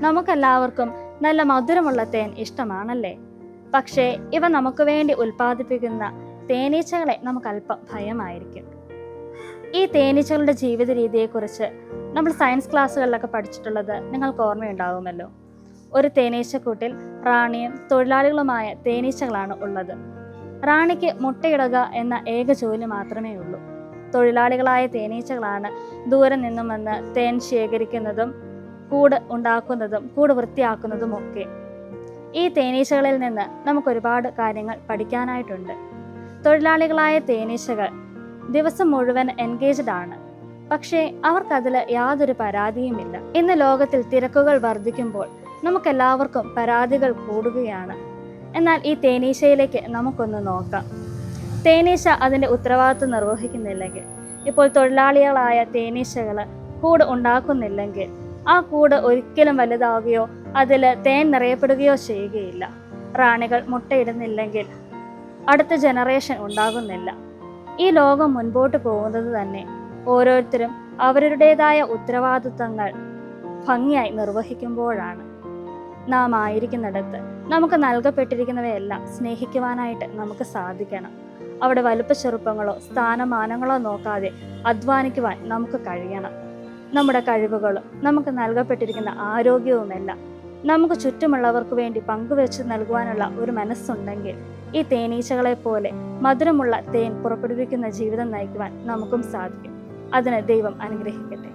നമുക്കെല്ലാവർക്കും നല്ല മധുരമുള്ള തേൻ ഇഷ്ടമാണല്ലേ? പക്ഷേ ഇവ നമുക്ക് വേണ്ടി ഉൽപ്പാദിപ്പിക്കുന്ന തേനീച്ചകളെ നമുക്ക് അല്പം ഭയമായിരിക്കും. ഈ തേനീച്ചകളുടെ ജീവിത രീതിയെക്കുറിച്ച് നമ്മൾ സയൻസ് ക്ലാസ്സുകളിലൊക്കെ പഠിച്ചിട്ടുള്ളത് നിങ്ങൾക്ക് ഓർമ്മയുണ്ടാവുമല്ലോ. ഒരു തേനീച്ചക്കൂട്ടിൽ റാണിയും തൊഴിലാളികളുമായ തേനീച്ചകളാണ് ഉള്ളത്. റാണിക്ക് മുട്ടയിടുക എന്ന ഏക ജോലി മാത്രമേ ഉള്ളൂ. തൊഴിലാളികളായ തേനീച്ചകളാണ് ദൂരെ നിന്നും വന്ന് തേൻ ശേഖരിക്കുന്നതും കൂട് ഉണ്ടാക്കുന്നതും കൂട് വൃത്തിയാക്കുന്നതും ഒക്കെ. ഈ തേനീച്ചകളിൽ നിന്ന് നമുക്ക് ഒരുപാട് കാര്യങ്ങൾ പഠിക്കാനായിട്ടുണ്ട്. തൊഴിലാളികളായ തേനീച്ചകൾ ദിവസം മുഴുവൻ എൻഗേജ്ഡ് ആണ്. പക്ഷേ അവർക്കതിൽ യാതൊരു പരാതിയുമില്ല. ഇന്ന് ലോകത്തിൽ തിരക്കുകൾ വർദ്ധിക്കുമ്പോൾ നമുക്കെല്ലാവർക്കും പരാതികൾ കൂടുകയാണ്. എന്നാൽ ഈ തേനീച്ചയിലേക്ക് നമുക്കൊന്ന് നോക്കാം. തേനീച്ച അതിൻ്റെ ഉത്തരവാദിത്വം നിർവഹിക്കുന്നില്ലെങ്കിൽ, ഇപ്പോൾ തൊഴിലാളികളായ തേനീച്ചകൾ കൂട് ഉണ്ടാക്കുന്നില്ലെങ്കിൽ, ആ കൂട് ഒരിക്കലും വലുതാവുകയോ അതിൽ തേൻ നിറയപ്പെടുകയോ ചെയ്യുകയില്ല. റാണികൾ മുട്ടയിടുന്നില്ലെങ്കിൽ അടുത്ത ജനറേഷൻ ഉണ്ടാകുന്നില്ല. ഈ ലോകം മുൻപോട്ട് പോകുന്നത് തന്നെ ഓരോരുത്തരും അവരുടേതായ ഉത്തരവാദിത്തങ്ങൾ ഭംഗിയായി നിർവഹിക്കുമ്പോഴാണ്. നാം ആയിരിക്കുന്നിടത്ത് നമുക്ക് നൽകപ്പെട്ടിരിക്കുന്നവയെല്ലാം സ്നേഹിക്കുവാനായിട്ട് നമുക്ക് സാധിക്കണം. അവിടെ വലുപ്പ ചെറുപ്പങ്ങളോ സ്ഥാനമാനങ്ങളോ നോക്കാതെ അധ്വാനിക്കുവാൻ നമുക്ക് കഴിയണം. നമ്മുടെ കഴിവുകളും നമുക്ക് നൽകപ്പെട്ടിരിക്കുന്ന ആരോഗ്യവുമെല്ലാം നമുക്ക് ചുറ്റുമുള്ളവർക്ക് വേണ്ടി പങ്കുവെച്ച് നൽകുവാനുള്ള ഒരു മനസ്സുണ്ടെങ്കിൽ ഈ തേനീച്ചകളെ പോലെ മധുരമുള്ള തേൻ പുറപ്പെടുവിക്കുന്ന ജീവിതം നയിക്കുവാൻ നമുക്കും സാധിക്കും. അതിന് ദൈവം അനുഗ്രഹിക്കട്ടെ.